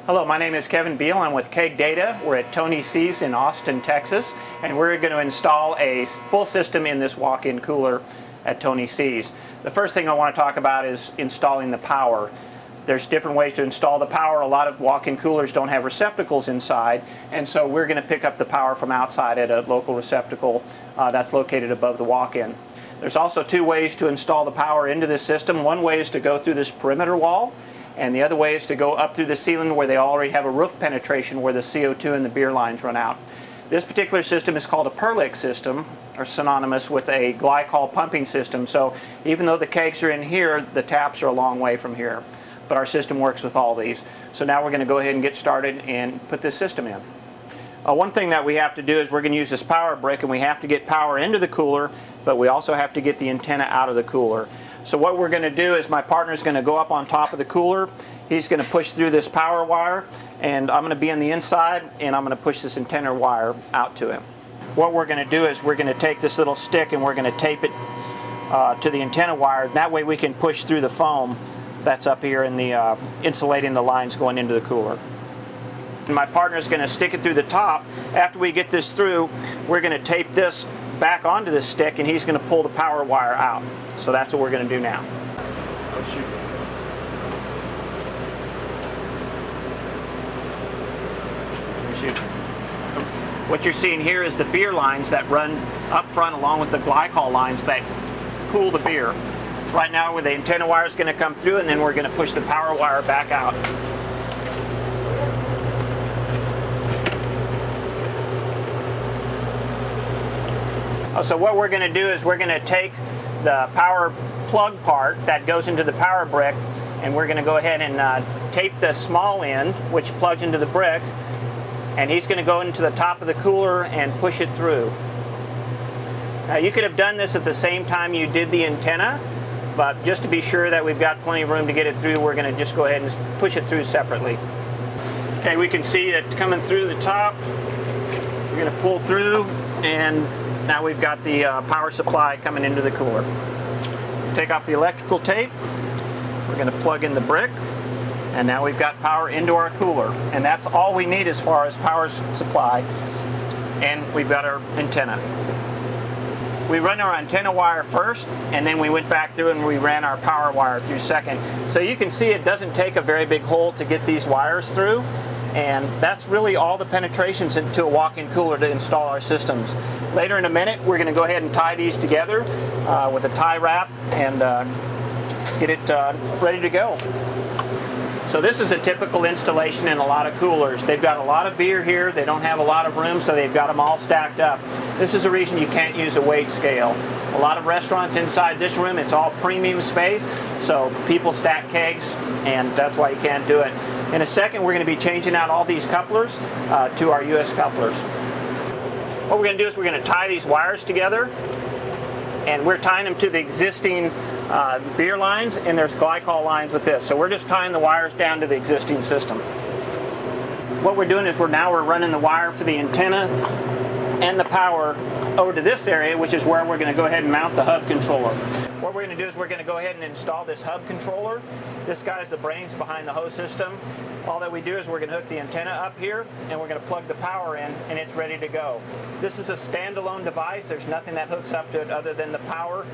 Hello, my name is Kevin Beal. I'm with KegData. We're at Tony C's in Austin, Texas, and we're going to install a full system in this walk-in cooler at Tony C's. The first thing I want to talk about is installing the power. There's different ways to install the power. A lot of walk-in coolers don't have receptacles inside, and so we're going to pick up the power from outside at a local receptacle that's located above the walk-in. There's also two ways to install the power into this system. One way is to go through this perimeter wall, and the other way is to go up through the ceiling where they already have a roof penetration where the CO2 and the beer lines run out. This particular system is called a Perlick system, or synonymous with a glycol pumping system. So even though the kegs are in here, the taps are a long way from here. But our system works with all these. So now we're going to go ahead and get started and put this system in. One thing that we have to do is we're going to use this power brick, and we have to get power into the cooler, but we also have to get the antenna out of the cooler. So what we're going to do is my partner's going to go up on top of the cooler. He's going to push through this power wire, and I'm going to be on the inside, and I'm going to push this antenna wire out to him. What we're going to do is we're going to take this little stick and we're going to tape it to the antenna wire. That way we can push through the foam that's up here in the insulating the lines going into the cooler. And my partner's going to stick it through the top. After we get this through, we're going to tape this back onto this stick, and he's going to pull the power wire out. So that's what we're going to do now. Oh, shoot. What you're seeing here is the beer lines that run up front along with the glycol lines that cool the beer. Right now where the antenna wire is going to come through, and then we're going to push the power wire back out. So what we're going to do is we're going to take the power plug part that goes into the power brick, and we're going to go ahead and tape the small end which plugs into the brick, and he's going to go into the top of the cooler and push it through. Now you could have done this at the same time you did the antenna, but just to be sure that we've got plenty of room to get it through, we're going to just go ahead and push it through separately. Okay, we can see that coming through the top. We're going to pull through, and now we've got the power supply coming into the cooler. Take off the electrical tape. We're going to plug in the brick, and now we've got power into our cooler. And that's all we need as far as power supply. And we've got our antenna. We run our antenna wire first, and then we went back through and we ran our power wire through second. So you can see it doesn't take a very big hole to get these wires through. And that's really all the penetrations into a walk-in cooler to install our systems. Later in a minute, we're going to go ahead and tie these together with a tie wrap and get it ready to go. So this is a typical installation in a lot of coolers. They've got a lot of beer here. They don't have a lot of room, so they've got them all stacked up. This is a reason you can't use a weight scale. A lot of restaurants inside this room, it's all premium space, so people stack kegs, and that's why you can't do it. In a second, we're going to be changing out all these couplers to our US couplers. What we're going to do is we're going to tie these wires together, and we're tying them to the existing beer lines, and there's glycol lines with this. So we're just tying the wires down to the existing system. What we're doing is we're running the wire for the antenna and the power over to this area, which is where we're going to go ahead and mount the hub controller. What we're going to do is we're going to go ahead and install this hub controller. This guy's the brains behind the whole system. All that we do is we're going to hook the antenna up here, and we're going to plug the power in, and it's ready to go. This is a standalone device. There's nothing that hooks up to it other than the power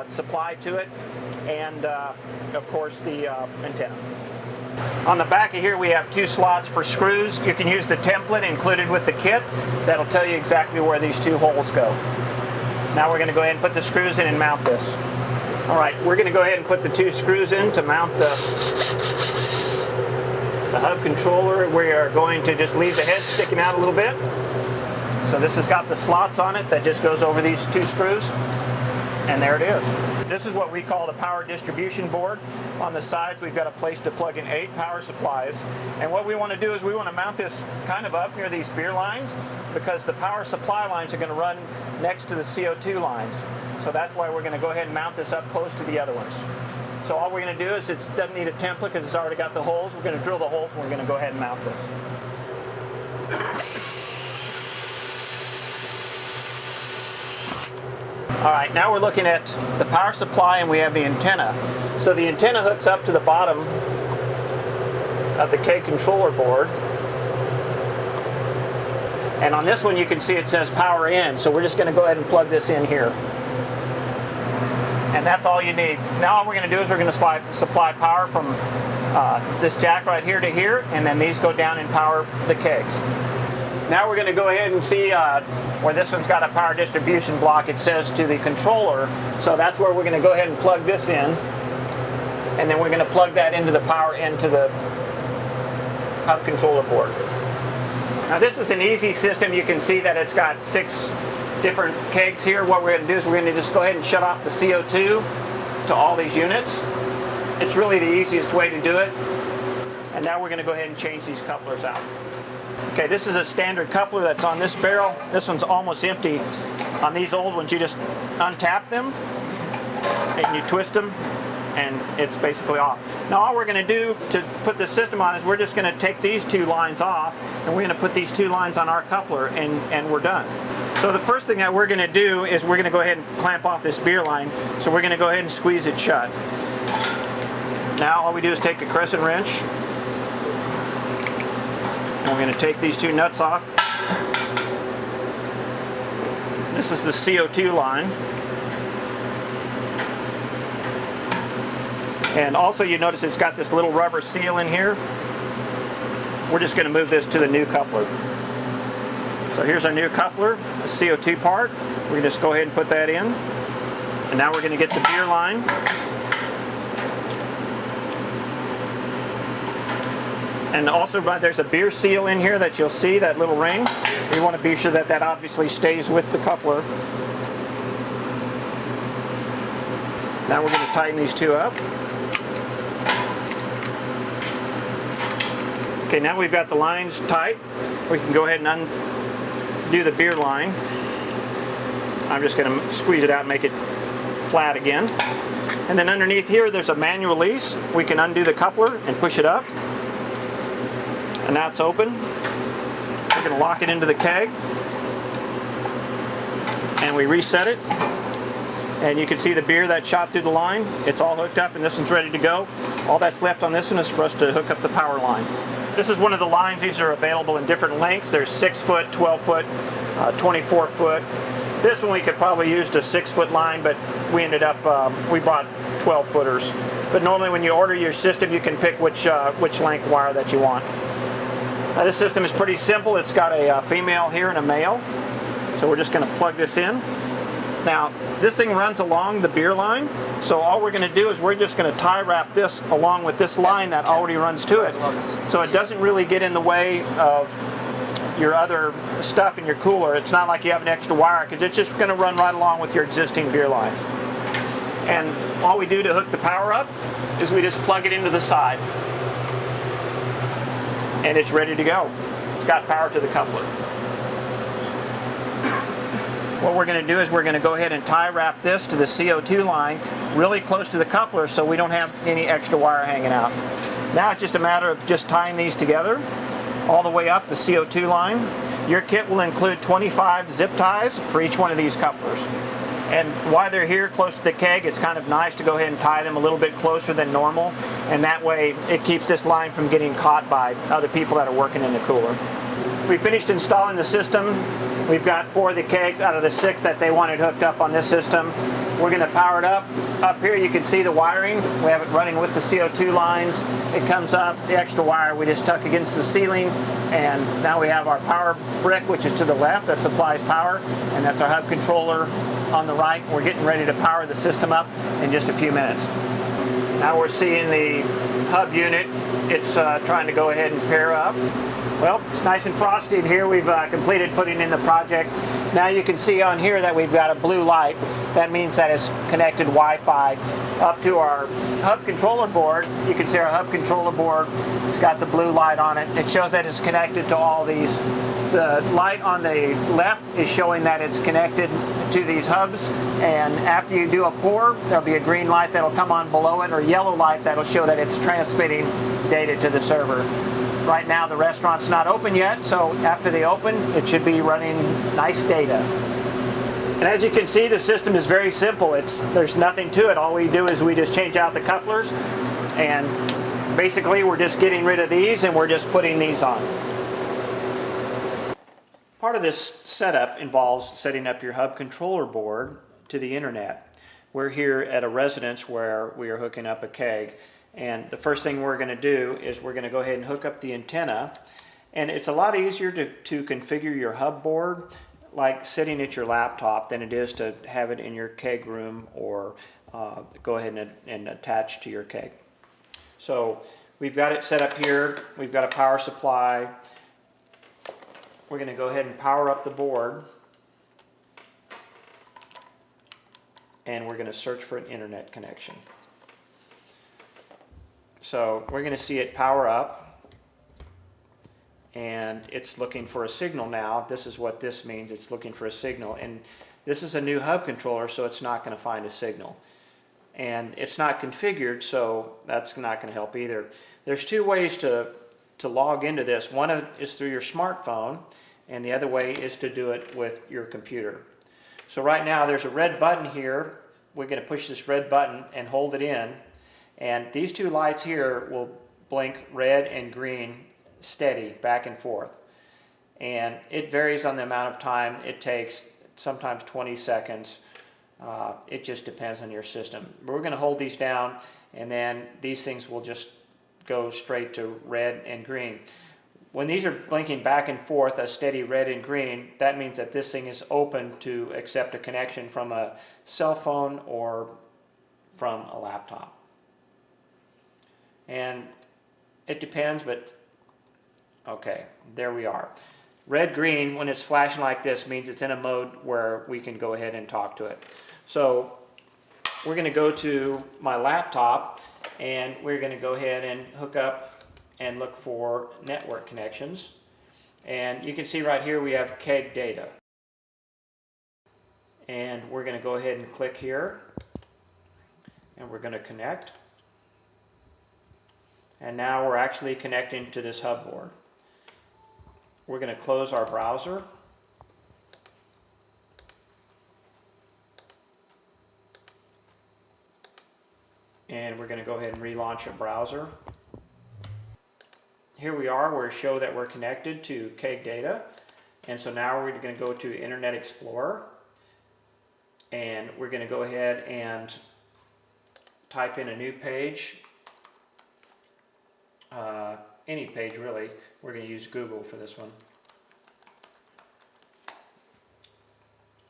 supply to it, and of course the antenna. On the back of here we have two slots for screws. You can use the template included with the kit. That'll tell you exactly where these two holes go. Now we're going to go ahead and put the screws in and mount this. Alright, we're going to go ahead and put the two screws in to mount the hub controller. We are going to just leave the head sticking out a little bit. So this has got the slots on it that just goes over these two screws. And there it is. This is what we call the power distribution board. On the sides we've got a place to plug in 8 power supplies. And what we want to do is we want to mount this kind of up near these beer lines, because the power supply lines are going to run next to the CO2 lines. So that's why we're going to go ahead and mount this up close to the other ones. So all we're going to do is, it doesn't need a template because it's already got the holes. We're going to drill the holes, and we're going to go ahead and mount this. Alright, now we're looking at the power supply, and we have the antenna. So the antenna hooks up to the bottom of the Keg controller board. And on this one you can see it says power in, so we're just going to go ahead and plug this in here. And that's all you need. Now all we're going to do is we're going to supply power from this jack right here to here, and then these go down and power the kegs. Now we're going to go ahead and see where this one's got a power distribution block. It says to the controller, so that's where we're going to go ahead and plug this in, and then we're going to plug that into the power into the hub controller board. Now this is an easy system. You can see that it's got 6 different kegs here. What we're going to do is we're going to just go ahead and shut off the CO2 to all these units. It's really the easiest way to do it. And now we're going to go ahead and change these couplers out. Okay, this is a standard coupler that's on this barrel. This one's almost empty. On these old ones, you just untap them and you twist them, and it's basically off. Now all we're going to do to put this system on is we're just going to take these 2 lines off, and we're going to put these 2 lines on our coupler, and we're done. So the first thing that we're going to do is we're going to go ahead and clamp off this beer line. So we're going to go ahead and squeeze it shut. Now all we do is take a crescent wrench, and we're going to take these 2 nuts off. This is the CO2 line. And also you notice it's got this little rubber seal in here. We're just going to move this to the new coupler. So here's our new coupler, the CO2 part. We can just go ahead and put that in. And now we're going to get the beer line. And also there's a beer seal in here that you'll see, that little ring. You want to be sure that that obviously stays with the coupler. Now we're going to tighten these 2 up. Okay, now we've got the lines tight. We can go ahead and undo the beer line. I'm just going to squeeze it out and make it flat again. And then underneath here there's a manual release. We can undo the coupler and push it up. And now it's open. We're going to lock it into the keg. And we reset it. And you can see the beer that shot through the line. It's all hooked up and this one's ready to go. All that's left on this one is for us to hook up the power line. This is one of the lines. These are available in different lengths. There's 6 foot, 12 foot, 24 foot. This one we could probably use a 6 foot line, but we ended up, we bought 12 footers. But normally when you order your system, you can pick which length wire that you want. This system is pretty simple. It's got a female here and a male. So we're just going to plug this in. Now, this thing runs along the beer line, so all we're going to do is we're just going to tie wrap this along with this line that already runs to it. So it doesn't really get in the way of your other stuff in your cooler. It's not like you have an extra wire, because it's just going to run right along with your existing beer lines. And all we do to hook the power up is we just plug it into the side. And it's ready to go. It's got power to the coupler. What we're going to do is we're going to go ahead and tie wrap this to the CO2 line really close to the coupler so we don't have any extra wire hanging out. Now it's just a matter of just tying these together all the way up the CO2 line. Your kit will include 25 zip ties for each one of these couplers. And while they're here close to the keg, it's kind of nice to go ahead and tie them a little bit closer than normal, and that way it keeps this line from getting caught by other people that are working in the cooler. We finished installing the system. We've got 4 of the kegs out of the 6 that they wanted hooked up on this system. We're going to power it up. Up here you can see the wiring. We have it running with the CO2 lines. It comes up, the extra wire we just tuck against the ceiling, and now we have our power brick, which is to the left, that supplies power, and that's our hub controller on the right. We're getting ready to power the system up in just a few minutes. Now we're seeing the hub unit. It's trying to go ahead and pair up. Well, it's nice and frosty in here. We've completed putting in the project. Now you can see on here that we've got a blue light. That means that it's connected Wi-Fi up to our hub controller board. You can see our hub controller board. It's got the blue light on it. It shows that it's connected to all these. The light on the left is showing that it's connected to these hubs, and after you do a pour, there'll be a green light that'll come on below it, or yellow light that'll show that it's transmitting data to the server. Right now the restaurant's not open yet, so after they open, it should be running nice data. And as you can see, the system is very simple. There's nothing to it. All we do is we just change out the couplers, and Basically, we're just getting rid of these and we're just putting these on. Part of this setup involves setting up your hub controller board to the internet. We're here at a residence where we are hooking up a keg, and the first thing we're going to do is we're going to go ahead and hook up the antenna. And it's a lot easier to configure your hub board like sitting at your laptop than it is to have it in your keg room or go ahead and attach to your keg. So we've got it set up here. We've got a power supply. We're going to go ahead and power up the board, and we're going to search for an internet connection. So we're going to see it power up, and it's looking for a signal now. This is what this means. It's looking for a signal, and this is a new hub controller, so it's not going to find a signal. And it's not configured, so that's not going to help either. There's two ways to log into this. One is through your smartphone, and the other way is to do it with your computer. So right now there's a red button here. We're going to push this red button and hold it in, and these two lights here will blink red and green steady back and forth. And it varies on the amount of time it takes, sometimes 20 seconds. It just depends on your system. We're going to hold these down, and then these things will just go straight to red and green. When these are blinking back and forth, a steady red and green, that means that this thing is open to accept a connection from a cell phone or from a laptop. And it depends, but okay, there we are. Red, green, when it's flashing like this, means it's in a mode where we can go ahead and talk to it. So we're going to go to my laptop, and we're going to go ahead and hook up and look for network connections. And you can see right here we have KegData. And we're going to go ahead and click here, and we're going to connect. And now we're actually connecting to this hub board. We're going to close our browser. And we're going to go ahead and relaunch a browser. Here we are, where we show that we're connected to KegData. And so now we're going to go to Internet Explorer. And we're going to go ahead and type in a new page. Any page really. We're going to use Google for this one.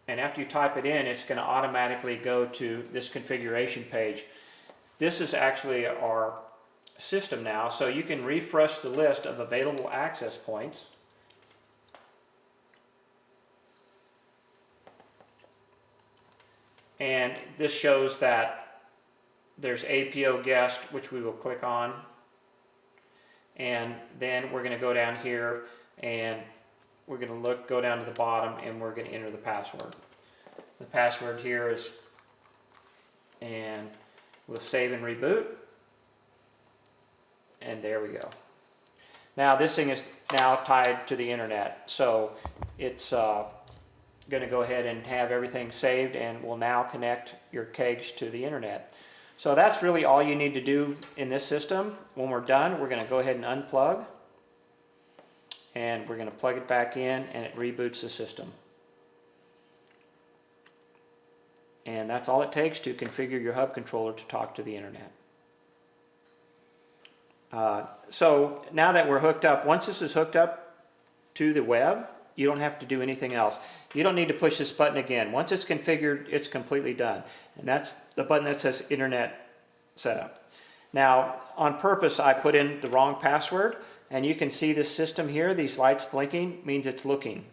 And after you type it in, it's going to automatically go to this configuration page. This is actually our system now, so you can refresh the list of available access points. And this shows that there's APO guest, which we will click on. And then we're going to go down here, and we're going to go down to the bottom, and we're going to enter the password. The password here is, and we'll save and reboot. And there we go. Now this thing is now tied to the internet, so it's going to go ahead and have everything saved, and will now connect your kegs to the internet. So that's really all you need to do in this system. When we're done, we're going to go ahead and unplug, and we're going to plug it back in, and it reboots the system. And that's all it takes to configure your hub controller to talk to the internet. So now that we're hooked up, once this is hooked up to the web, you don't have to do anything else. You don't need to push this button again. Once it's configured, it's completely done. And that's the button that says Internet Setup. Now, on purpose, I put in the wrong password, and you can see this system here, these lights blinking, means it's looking.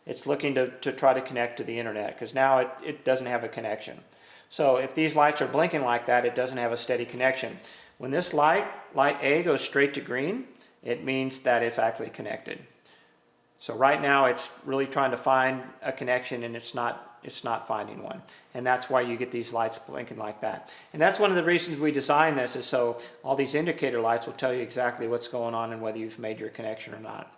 It's looking to try to connect to the internet, because now it doesn't have a connection. So if these lights are blinking like that, it doesn't have a steady connection. When this light A, goes straight to green, it means that it's actually connected. So right now it's really trying to find a connection, and it's not finding one. And that's why you get these lights blinking like that. And that's one of the reasons we designed this, is so all these indicator lights will tell you exactly what's going on and whether you've made your connection or not.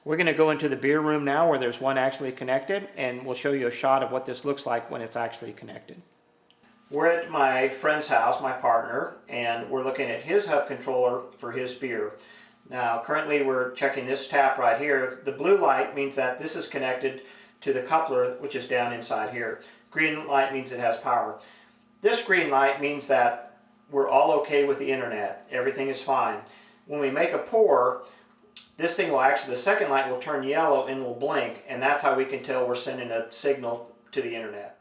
We're going to go into the beer room now, where there's one actually connected, and we'll show you a shot of what this looks like when it's actually connected. We're at my friend's house, my partner, and we're looking at his hub controller for his beer. Now, currently we're checking this tap right here. The blue light means that this is connected to the coupler, which is down inside here. Green light means it has power. This green light means that we're all okay with the internet. Everything is fine. When we make a pour, this thing will actually, the second light will turn yellow and will blink, and that's how we can tell we're sending a signal to the internet.